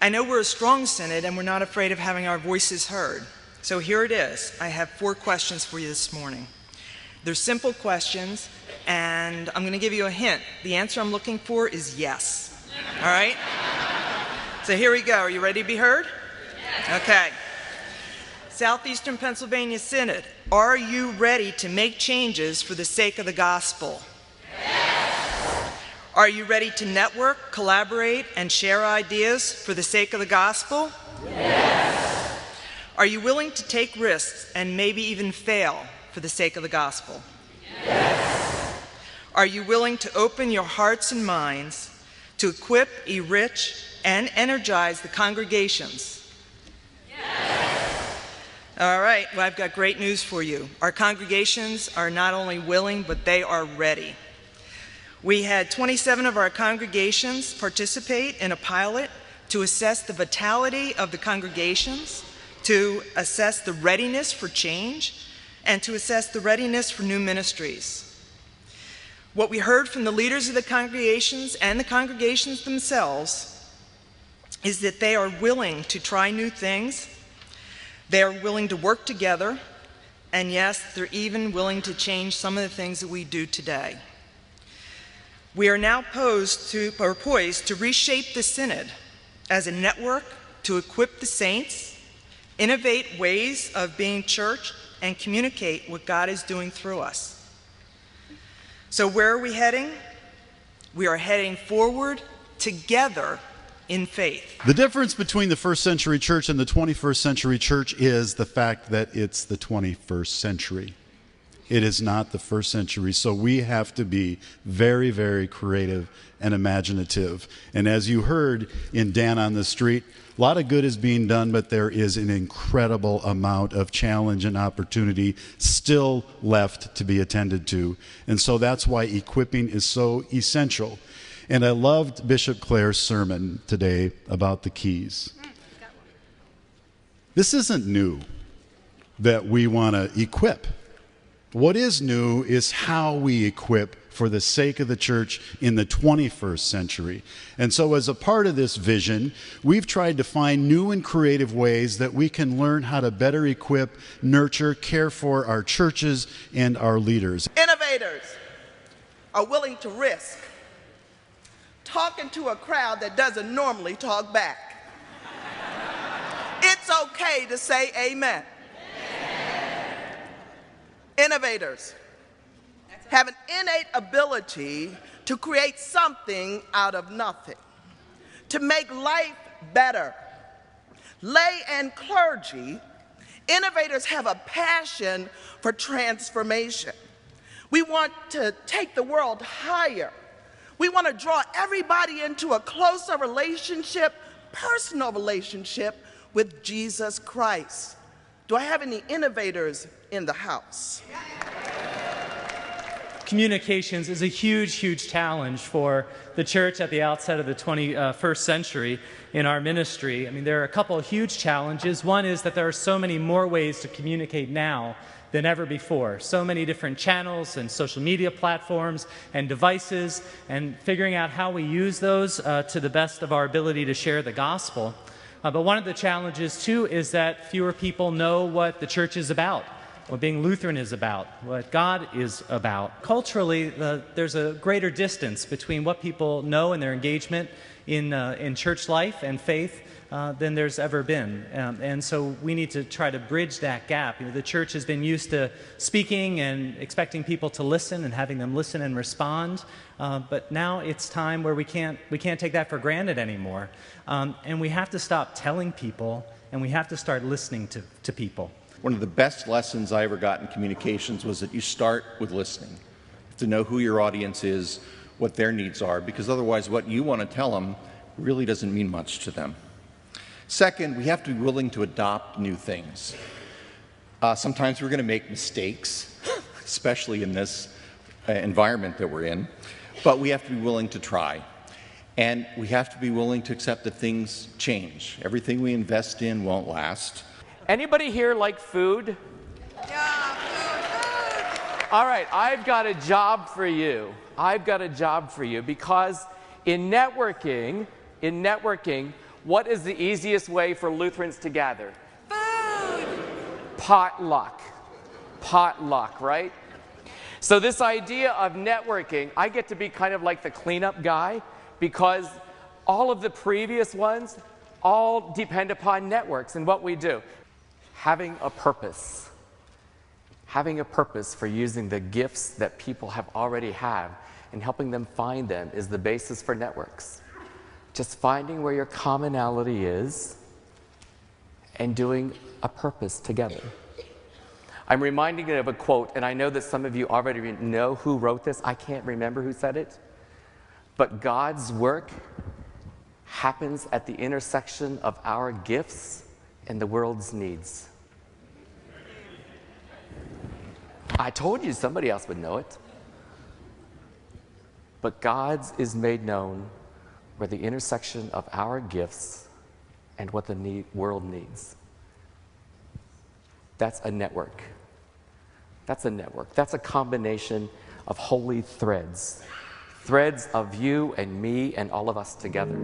I know we're a strong synod and we're not afraid of having our voices heard. So here it is. I have 4 questions for you this morning. They're simple questions, and I'm going to give you a hint. The answer I'm looking for is yes. All right? So here we go. Are you ready to be heard? Okay. Southeastern Pennsylvania Synod, are you ready to make changes for the sake of the gospel? Yes. Are you ready to network, collaborate, and share ideas for the sake of the gospel? Yes. Are you willing to take risks and maybe even fail for the sake of the gospel? Yes. Are you willing to open your hearts and minds to equip, enrich, and energize the congregations? Yes. All right, well, I've got great news for you. Our congregations are not only willing, but they are ready. We had 27 of our congregations participate in a pilot to assess the vitality of the congregations, to assess the readiness for change, and to assess the readiness for new ministries. What we heard from the leaders of the congregations and the congregations themselves is that they are willing to try new things, they are willing to work together, and yes, they're even willing to change some of the things that we do today. We are now poised to reshape the Synod as a network to equip the saints, innovate ways of being church, and communicate what God is doing through us. So where are we heading? We are heading forward together in faith. The difference between the first century church and the 21st century church is the fact that it's the 21st century. It is not the first century, so we have to be very, very creative and imaginative. And as you heard in Dan on the Street, a lot of good is being done, but there is an incredible amount of challenge and opportunity still left to be attended to. And so that's why equipping is so essential. And I loved Bishop Clare's sermon today about the keys. This isn't new that we want to equip. What is new is how we equip for the sake of the church in the 21st century. And so as a part of this vision, we've tried to find new and creative ways that we can learn how to better equip, nurture, care for our churches and our leaders. Innovators are willing to risk talking to a crowd that doesn't normally talk back. It's okay to say amen. Innovators have an innate ability to create something out of nothing, to make life better. Lay and clergy, innovators have a passion for transformation. We want to take the world higher. We want to draw everybody into a closer relationship, personal relationship with Jesus Christ. Do I have any innovators in the house? Communications is a huge, huge challenge for the church at the outset of the 21st century in our ministry. I mean, there are a couple of huge challenges. One is that there are so many more ways to communicate now than ever before. So many different channels and social media platforms and devices, and figuring out how we use those to the best of our ability to share the gospel. But one of the challenges, too, is that fewer people know what the church is about, what being Lutheran is about, what God is about. Culturally, there's a greater distance between what people know and their engagement in church life and faith than there's ever been. And so we need to try to bridge that gap. You know, the church has been used to speaking and expecting people to listen and having them listen and respond. But now it's time where we can't take that for granted anymore. And we have to stop telling people, and we have to start listening to people. One of the best lessons I ever got in communications was that you start with listening. You have to know who your audience is, what their needs are, because otherwise what you want to tell them really doesn't mean much to them. Second, we have to be willing to adopt new things. Sometimes we're going to make mistakes, especially in this environment that we're in, but we have to be willing to try. And we have to be willing to accept that things change. Everything we invest in won't last. Anybody here like food? Yeah, food. All right, I've got a job for you. I've got a job for you, because in networking, What is the easiest way for Lutherans to gather? Food. Potluck. Potluck, right? So this idea of networking, I get to be kind of like the cleanup guy because all of the previous ones all depend upon networks and what we do. Having a purpose. Having a purpose for using the gifts that people have already have and helping them find them is the basis for networks. Just finding where your commonality is and doing a purpose together. I'm reminding you of a quote, and I know that some of you already know who wrote this. I can't remember who said it. But God's work happens at the intersection of our gifts and the world's needs. I told you somebody else would know it. But God's is made known where the intersection of our gifts and what the world needs. That's a network. That's a network. That's a combination of holy threads. Threads of you and me and all of us together.